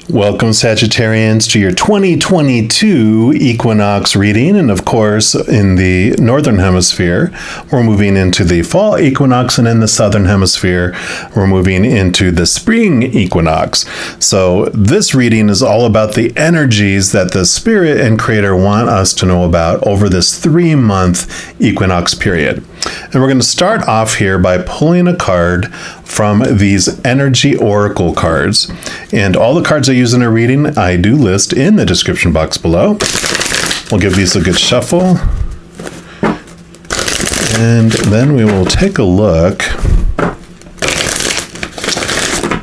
Welcome, Sagittarians, to your 2022 Equinox reading. And of course, in the Northern Hemisphere, we're moving into the Fall Equinox, and in the Southern Hemisphere, we're moving into the Spring Equinox. So this reading is all about the energies that the Spirit and Creator want us to know about over this 3-month equinox period. And we're going to start off here by pulling a card from these energy oracle cards. And all the cards I use in a reading, I do list in the description box below. We'll give these a good shuffle. And then we will take a look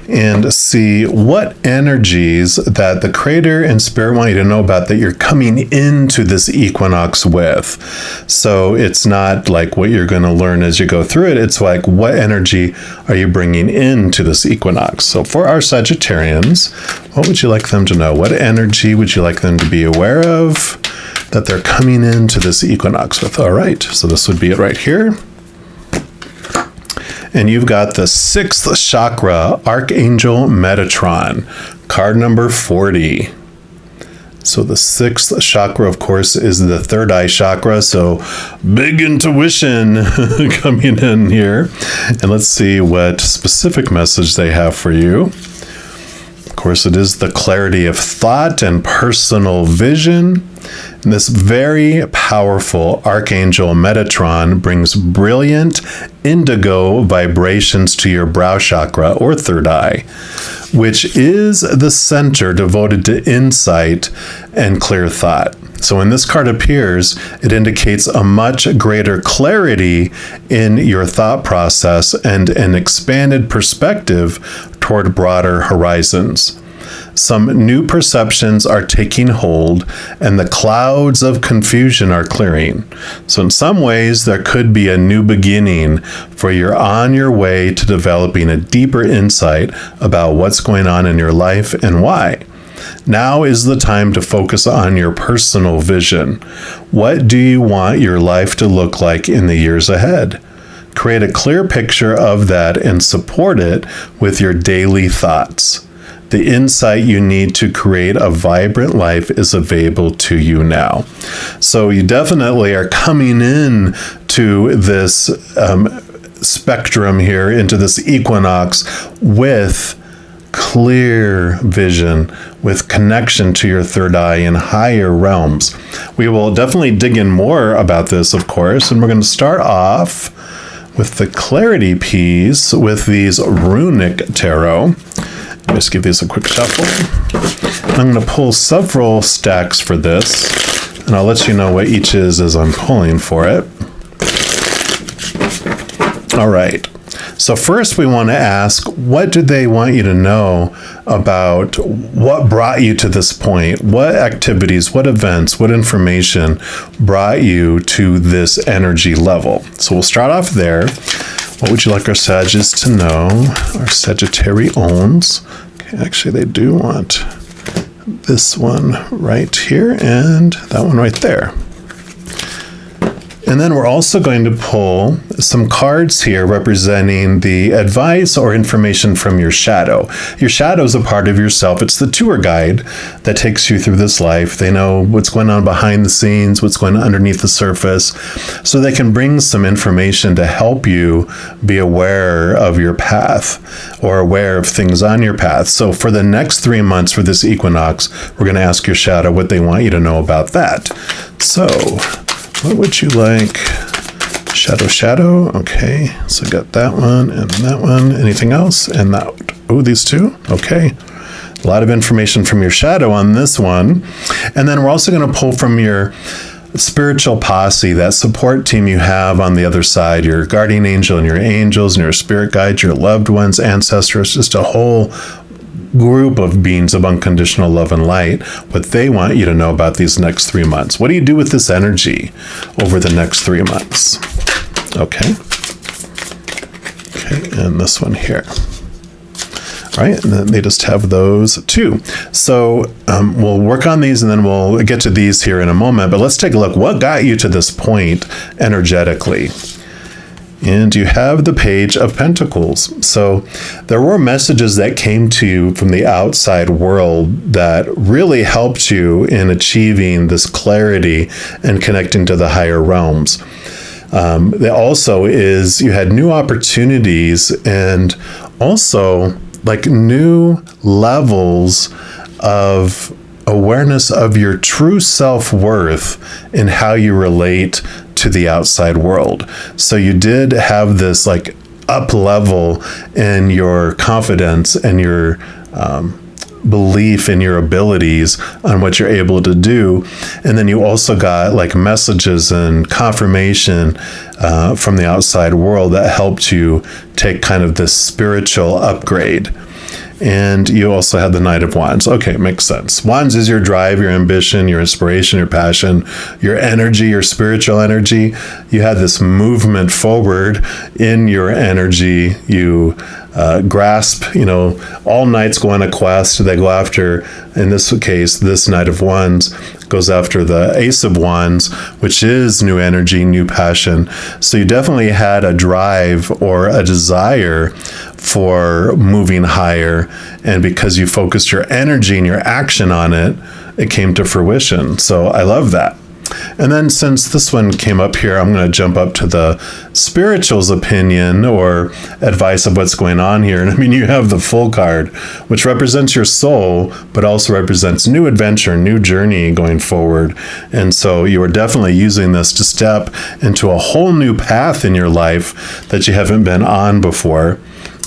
and see what energies that the Creator and Spirit want you to know about that you're coming into this equinox with. So it's not like what you're going to learn as you go through it. It's like, what energy are you bringing into this equinox? So for our Sagittarians, what would you like them to know? What energy would you like them to be aware of that they're coming into this equinox with? All right, so this would be it right here. And you've got the 6th chakra, Archangel Metatron, card number 40. So the 6th chakra, of course, is the third eye chakra. So big intuition coming in here. And let's see what specific message they have for you. Of course, it is the clarity of thought and personal vision. And this very powerful Archangel Metatron brings brilliant indigo vibrations to your brow chakra or third eye, which is the center devoted to insight and clear thought. So when this card appears, it indicates a much greater clarity in your thought process and an expanded perspective toward broader horizons. Some new perceptions are taking hold, and the clouds of confusion are clearing. So in some ways, there could be a new beginning, for you're on your way to developing a deeper insight about what's going on in your life and why. Now is the time to focus on your personal vision. What do you want your life to look like in the years ahead? Create a clear picture of that and support it with your daily thoughts. The insight you need to create a vibrant life is available to you now. So you definitely are coming in to this spectrum here, into this equinox with clear vision, with connection to your third eye in higher realms. We will definitely dig in more about this, of course, and we're going to start off with the clarity piece with these runic tarot. Just give these a quick shuffle. I'm going to pull several stacks for this, and I'll let you know what each is as I'm pulling for it. All right. So first we want to ask, what do they want you to know about what brought you to this point? What activities, what events, what information brought you to this energy level? So we'll start off there. What would you like our Sages to know? Our Sagittarians. Okay, actually, they do want this one right here and that one right there. And then we're also going to pull some cards here representing the advice or information from your shadow. Your shadow is a part of yourself. It's the tour guide that takes you through this life. They know what's going on behind the scenes, what's going on underneath the surface, so they can bring some information to help you be aware of your path or aware of things on your path. So for the next 3 months for this equinox, we're going to ask your shadow what they want you to know about that. So what would you like? Shadow. Okay, so got that one and that one. Anything else? And that. Oh, these two? Okay. A lot of information from your shadow on this one. And then we're also going to pull from your spiritual posse, that support team you have on the other side, your guardian angel and your angels and your spirit guides, your loved ones, ancestors, just a whole group of beings of unconditional love and light, what they want you to know about these next 3 months. What do you do with this energy over the next 3 months? Okay, and this one here. All right, and then they just have those two. So we'll work on these and then we'll get to these here in a moment, but let's take a look. What got you to this point energetically? And you have the Page of Pentacles. So there were messages that came to you from the outside world that really helped you in achieving this clarity and connecting to the higher realms. There also is, you had new opportunities and also like new levels of awareness of your true self-worth in how you relate to the outside world. So you did have this like up level in your confidence and your belief in your abilities on what you're able to do. And then you also got like messages and confirmation from the outside world that helped you take kind of this spiritual upgrade. And you also had the Knight of Wands. Okay, makes sense. Wands is your drive, your ambition, your inspiration, your passion, your energy, your spiritual energy. You had this movement forward in your energy. You grasp, all knights go on a quest. They go after, in this case, this Knight of Wands goes after the Ace of Wands, which is new energy, new passion. So you definitely had a drive or a desire for moving higher. And because you focused your energy and your action on it, it came to fruition. So I love that. And then since this one came up here, I'm going to jump up to the spiritual's opinion or advice of what's going on here. And I mean, you have the Fool card, which represents your soul, but also represents new adventure, new journey going forward. And so you are definitely using this to step into a whole new path in your life that you haven't been on before.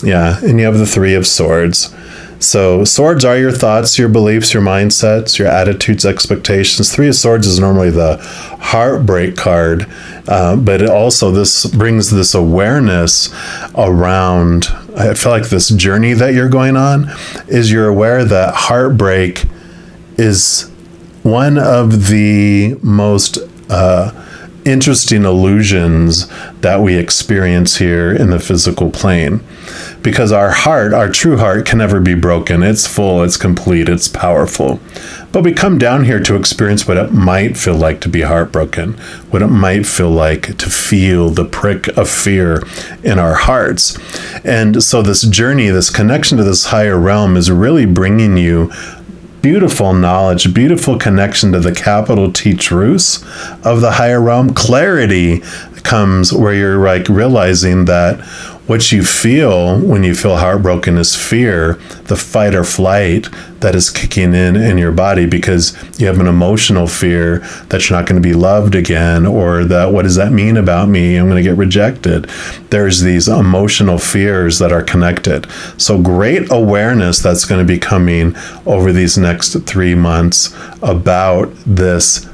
Yeah, and you have the Three of Swords. So swords are your thoughts, your beliefs, your mindsets, your attitudes, expectations. Three of Swords is normally the heartbreak card, but it also this brings this awareness around, I feel like this journey that you're going on is you're aware that heartbreak is one of the most interesting illusions that we experience here in the physical plane. Because our heart, our true heart, can never be broken. It's full, it's complete, it's powerful. But we come down here to experience what it might feel like to be heartbroken, what it might feel like to feel the prick of fear in our hearts. And so this journey, this connection to this higher realm is really bringing you beautiful knowledge, beautiful connection to the capital T truths of the higher realm. Clarity comes where you're like realizing that what you feel when you feel heartbroken is fear, the fight or flight that is kicking in your body because you have an emotional fear that you're not going to be loved again, or that what does that mean about me? I'm going to get rejected. There's these emotional fears that are connected. So great awareness that's going to be coming over these next 3 months about this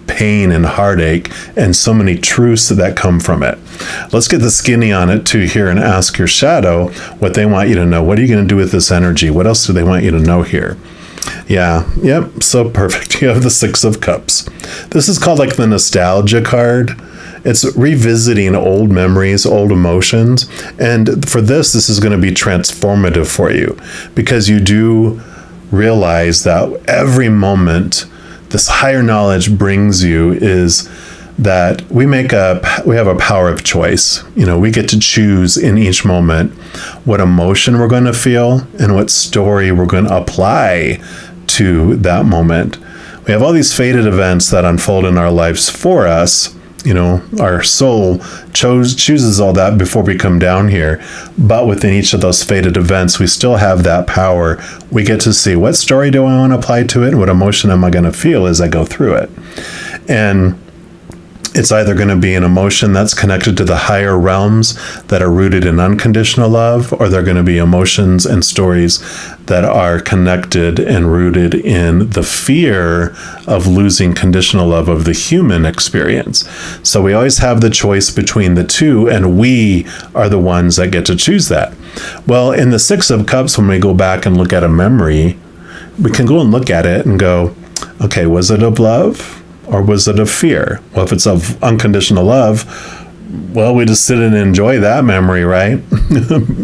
pain and heartache and so many truths that come from it. Let's get the skinny on it too here and ask your shadow what they want you to know. What are you going to do with this energy? What else do they want you to know here? Yeah, yep, so perfect. You have the Six of Cups. This is called like the nostalgia card. It's revisiting old memories, old emotions. And for this is going to be transformative for you because you do realize that every moment this higher knowledge brings you is that we have a power of choice. We get to choose in each moment what emotion we're going to feel and what story we're going to apply to that moment. We have all these fated events that unfold in our lives for us. Our soul chooses all that before we come down here. But within each of those fated events, we still have that power. We get to see what story do I want to apply to it and what emotion am I going to feel as I go through it. And it's either going to be an emotion that's connected to the higher realms that are rooted in unconditional love, or they're going to be emotions and stories that are connected and rooted in the fear of losing conditional love of the human experience. So we always have the choice between the two, and we are the ones that get to choose that. Well, in the Six of Cups, when we go back and look at a memory, we can go and look at it and go, okay, was it of love? Or was it of fear? Well, if it's of unconditional love, well, we just sit and enjoy that memory, right?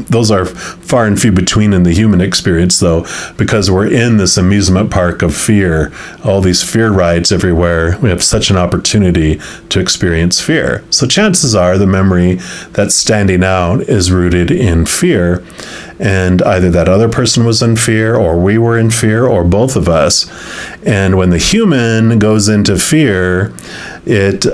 Those are far and few between in the human experience, though, because we're in this amusement park of fear, all these fear rides everywhere. We have such an opportunity to experience fear. So chances are the memory that's standing out is rooted in fear. And either that other person was in fear, or we were in fear, or both of us. And when the human goes into fear, it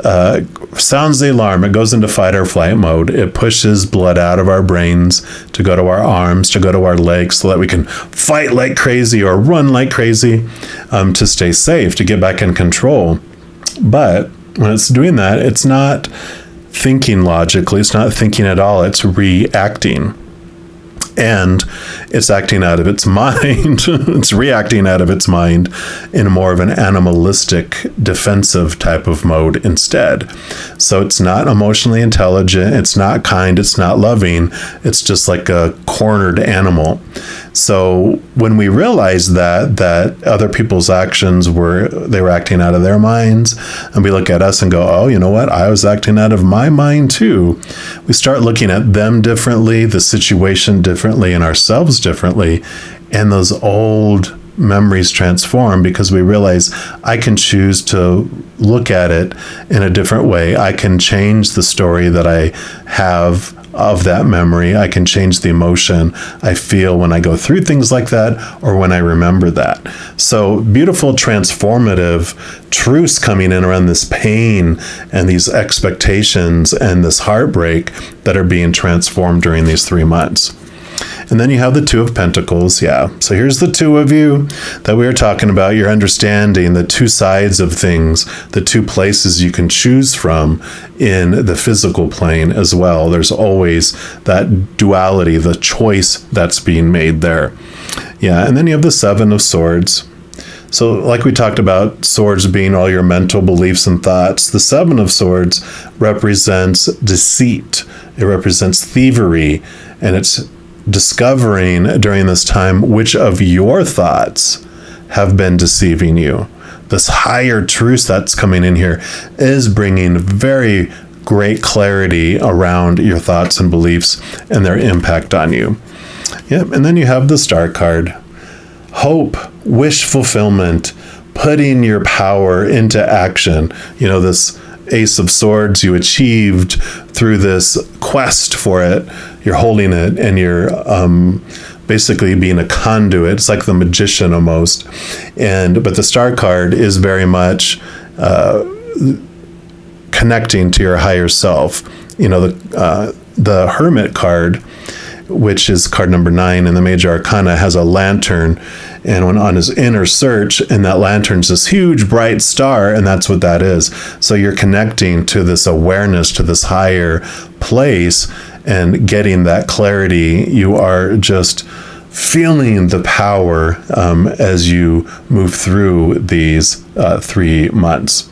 sounds the alarm. It goes into fight or flight mode. It pushes blood out of our brains to go to our arms, to go to our legs, so that we can fight like crazy or run like crazy to stay safe, to get back in control. But when it's doing that, it's not thinking logically. It's not thinking at all. It's reacting. And it's acting out of its mind. It's reacting out of its mind in more of an animalistic, defensive type of mode instead. So it's not emotionally intelligent. It's not kind. It's not loving. It's just like a cornered animal. So when we realize that other people's actions they were acting out of their minds, and we look at us and go, oh, you know what? I was acting out of my mind too. We start looking at them differently, the situation differently, and ourselves differently. And those old memories transform because we realize I can choose to look at it in a different way. I can change the story that I have of that memory. I can change the emotion I feel when I go through things like that or when I remember that. So beautiful, transformative truths coming in around this pain and these expectations and this heartbreak that are being transformed during these 3 months. And then you have the Two of Pentacles. Yeah. So here's the two of you that we were talking about. You're understanding the two sides of things, the two places you can choose from in the physical plane as well. There's always that duality, the choice that's being made there. Yeah. And then you have the Seven of Swords. So like we talked about, swords being all your mental beliefs and thoughts, the Seven of Swords represents deceit. It represents thievery, and it's discovering during this time which of your thoughts have been deceiving you. This higher truth that's coming in here is bringing very great clarity around your thoughts and beliefs and their impact on you. Yep. And then you have the Star card. Hope, wish fulfillment, putting your power into action. You know, this Ace of Swords you achieved through this quest for it. You're holding it and you're basically being a conduit. It's like the magician almost. But the Star card is very much connecting to your higher self. You know, the Hermit card, which is card number 9 in the Major Arcana, has a lantern, and when on his inner search, and that lantern's this huge bright star, and that's what that is. So you're connecting to this awareness, to this higher place, and getting that clarity. You are just feeling the power as you move through these 3 months.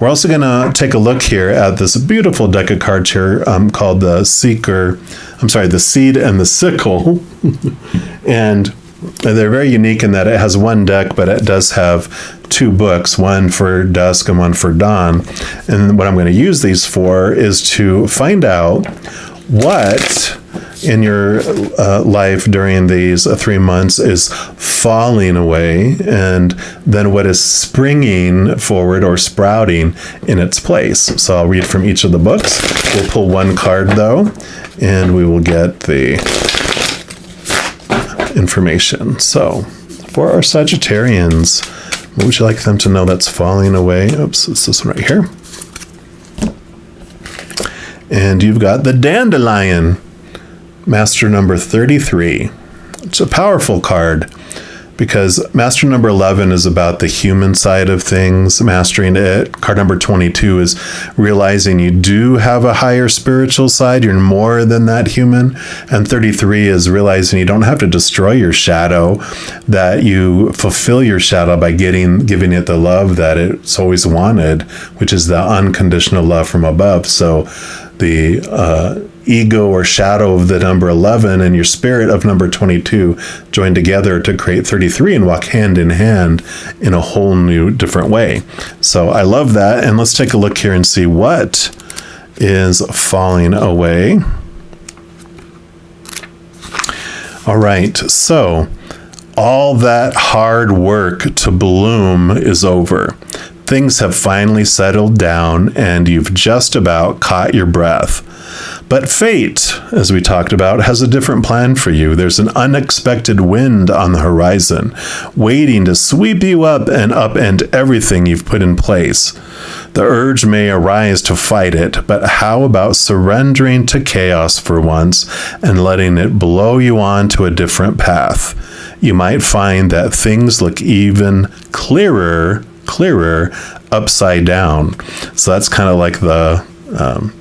We're also going to take a look here at this beautiful deck of cards here called the Seed and the Sickle. And they're very unique in that it has one deck, but it does have 2 books, one for dusk and one for dawn. And what I'm going to use these for is to find out what in your life during these 3 months is falling away, and then what is springing forward or sprouting in its place. So I'll read from each of the books. We'll pull one card though, and we will get the information. So for our Sagittarians, what would you like them to know that's falling away? Oops, it's this one right here. And you've got the Dandelion, Master number 33. It's a powerful card because Master number 11 is about the human side of things, mastering it. Card number 22 is realizing you do have a higher spiritual side. You're more than that human. And 33 is realizing you don't have to destroy your shadow, that you fulfill your shadow by giving it the love that it's always wanted, which is the unconditional love from above. So the ego or shadow of the number 11 and your spirit of number 22 join together to create 33 and walk hand in hand in a whole new different way. So I love that. And let's take a look here and see what is falling away. All right, so all that hard work to bloom is over. Things have finally settled down and you've just about caught your breath. But fate, as we talked about, has a different plan for you. There's an unexpected wind on the horizon, waiting to sweep you up and upend everything you've put in place. The urge may arise to fight it, but how about surrendering to chaos for once and letting it blow you on to a different path? You might find that things look even clearer upside down. So that's kind of like the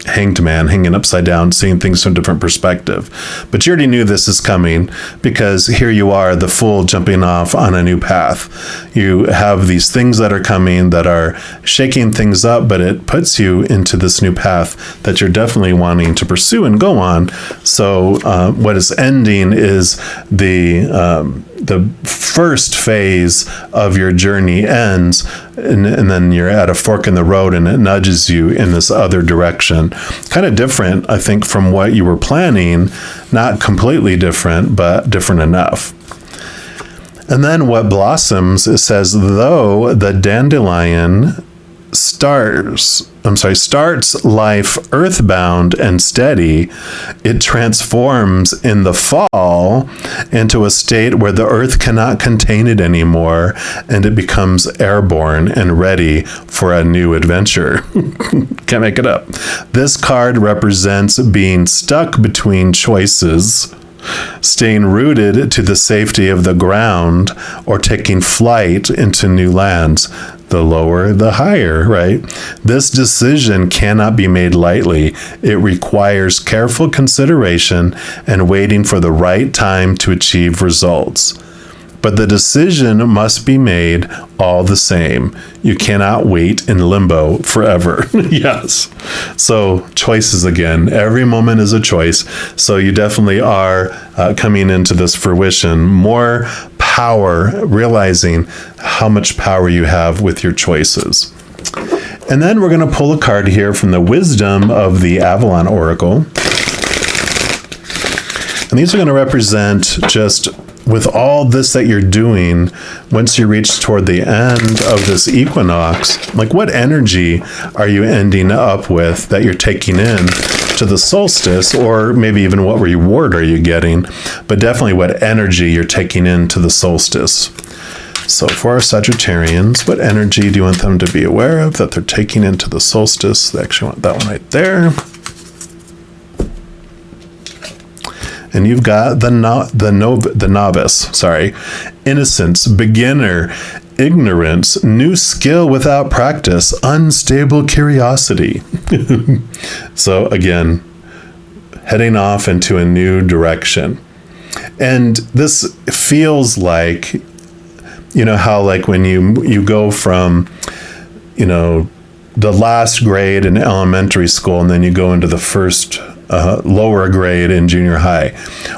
hanged man hanging upside down, seeing things from a different perspective. But you already knew this is coming because here you are, the fool jumping off on a new path. You have these things that are coming that are shaking things up, but it puts you into this new path that you're definitely wanting to pursue and go on. So what is ending is the first phase of your journey ends, and then you're at a fork in the road and it nudges you in this other direction. Kind of different, I think, from what you were planning. Not completely different, but different enough. And then what blossoms, it says, though the dandelion starts life earthbound and steady, it transforms in the fall into a state where the earth cannot contain it anymore, and it becomes airborne and ready for a new adventure. Can't make it up. This card represents being stuck between choices, staying rooted to the safety of the ground, or taking flight into new lands. The lower, the higher, right? This decision cannot be made lightly. It requires careful consideration and waiting for the right time to achieve results. But the decision must be made all the same. You cannot wait in limbo forever. Yes. So choices again. Every moment is a choice. So you definitely are coming into this fruition. More power, realizing how much power you have with your choices. And then we're going to pull a card here from the Wisdom of the Avalon Oracle. And these are going to represent just with all this that you're doing, once you reach toward the end of this equinox, like what energy are you ending up with that you're taking in to the solstice, or maybe even what reward are you getting, but definitely what energy you're taking into the solstice. So for our Sagittarians, what energy do you want them to be aware of that they're taking into the solstice? They actually want that one right there. And you've got the novice, innocence, beginner, ignorance, new skill without practice, unstable curiosity. So again, heading off into a new direction. And this feels like, you know, how like when you go from, you know, the last grade in elementary school and then you go into the first lower grade in junior high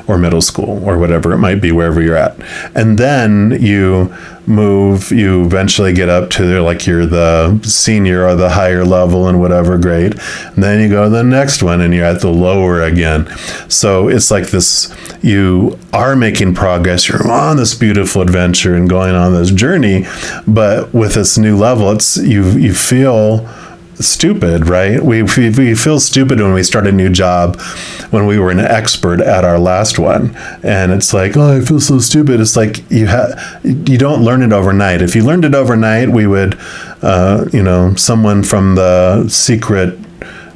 or middle school or whatever it might be, wherever you're at. And then you eventually get up to like you're the senior or the higher level in whatever grade. And then you go to the next one and you're at the lower again. So it's like this, you are making progress. You're on this beautiful adventure and going on this journey, but with this new level, it's you feel stupid, right? We feel stupid when we start a new job, when we were an expert at our last one, and it's like, oh, I feel so stupid. It's like you don't learn it overnight. If you learned it overnight, we would, someone from the secret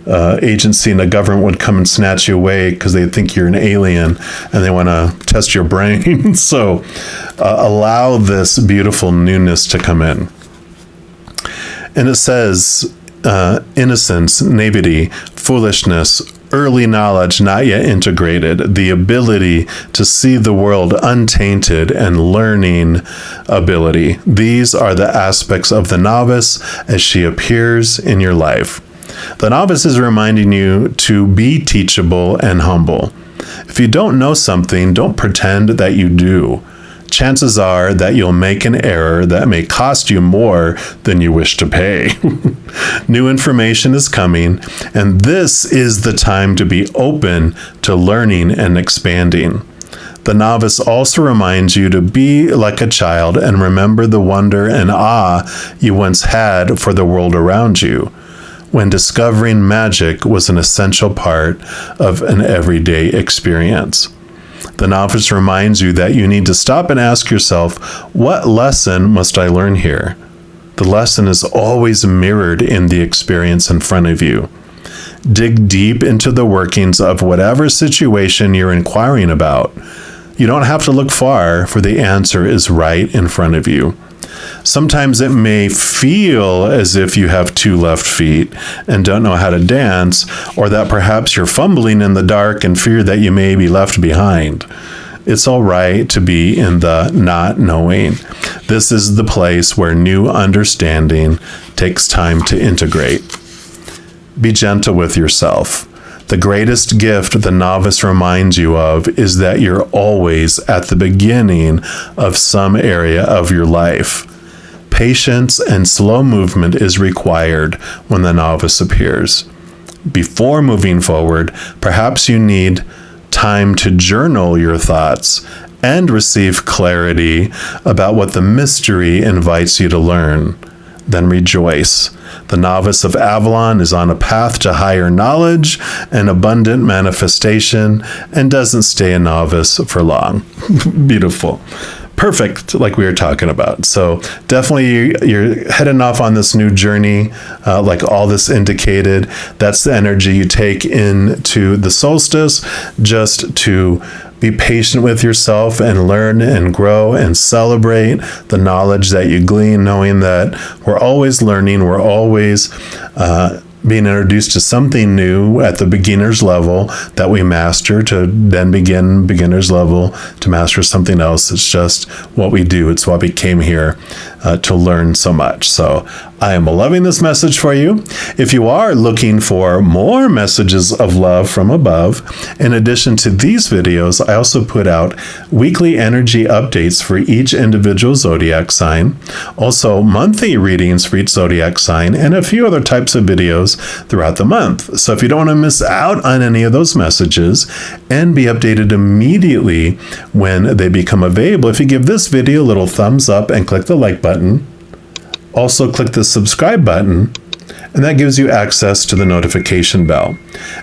agency in the government would come and snatch you away because they think you're an alien and they want to test your brain. So allow this beautiful newness to come in. And it says, innocence, naivety, foolishness, early knowledge not yet integrated, the ability to see the world untainted, and learning ability. These are the aspects of the novice as she appears in your life. The novice is reminding you to be teachable and humble. If you don't know something, don't pretend that you do. chances are that you'll make an error that may cost you more than you wish to pay. New information is coming, and this is the time to be open to learning and expanding. The novice also reminds you to be like a child and remember the wonder and awe you once had for the world around you, when discovering magic was an essential part of an everyday experience. The novice reminds you that you need to stop and ask yourself, what lesson must I learn here? The lesson is always mirrored in the experience in front of you. Dig deep into the workings of whatever situation you're inquiring about. You don't have to look far, for the answer is right in front of you. Sometimes it may feel as if you have two left feet and don't know how to dance, or that perhaps you're fumbling in the dark and fear that you may be left behind. It's all right to be in the not knowing. This is the place where new understanding takes time to integrate. Be gentle with yourself. The greatest gift the novice reminds you of is that you're always at the beginning of some area of your life. Patience and slow movement is required when the novice appears. Before moving forward, perhaps you need time to journal your thoughts and receive clarity about what the mystery invites you to learn. Then rejoice. The novice of Avalon is on a path to higher knowledge and abundant manifestation and doesn't stay a novice for long. Beautiful. Perfect, like we were talking about. So definitely you're heading off on this new journey, like all this indicated. That's the energy you take into the solstice, just to be patient with yourself and learn and grow and celebrate the knowledge that you glean, knowing that we're always learning, we're always being introduced to something new at the beginner's level that we master, to then begin beginner's level to master something else. It's just what we do. It's why we came here to learn so much. So I am loving this message for you. If you are looking for more messages of love from above, in addition to these videos, I also put out weekly energy updates for each individual zodiac sign, also monthly readings for each zodiac sign, and a few other types of videos throughout the month. So if you don't want to miss out on any of those messages and be updated immediately when they become available, if you give this video a little thumbs up and click the like button, also click the subscribe button, and that gives you access to the notification bell.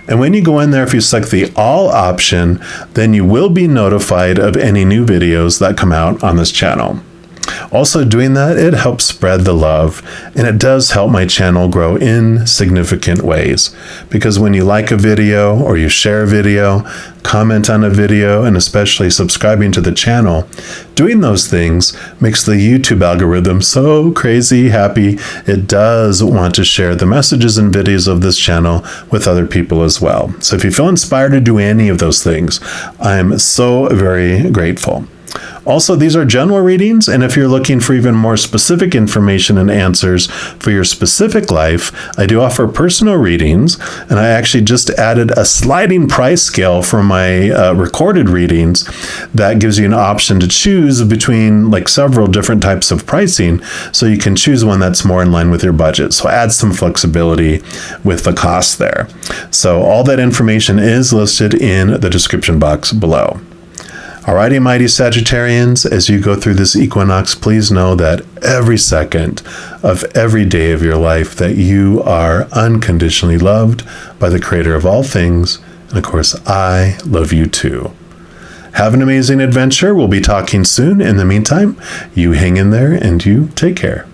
And when you go in there, if you select the all option, then you will be notified of any new videos that come out on this channel. Also, doing that, it helps spread the love, and it does help my channel grow in significant ways. Because when you like a video or you share a video, comment on a video, and especially subscribing to the channel, doing those things makes the YouTube algorithm so crazy happy. It does want to share the messages and videos of this channel with other people as well. So if you feel inspired to do any of those things, I'm so very grateful. Also, these are general readings, and if you're looking for even more specific information and answers for your specific life, I do offer personal readings, and I actually just added a sliding price scale for my recorded readings that gives you an option to choose between like several different types of pricing, so you can choose one that's more in line with your budget. So add some flexibility with the cost there. So all that information is listed in the description box below. Alrighty, mighty Sagittarians, as you go through this equinox, please know that every second of every day of your life that you are unconditionally loved by the creator of all things. And of course, I love you too. Have an amazing adventure. We'll be talking soon. In the meantime, you hang in there and you take care.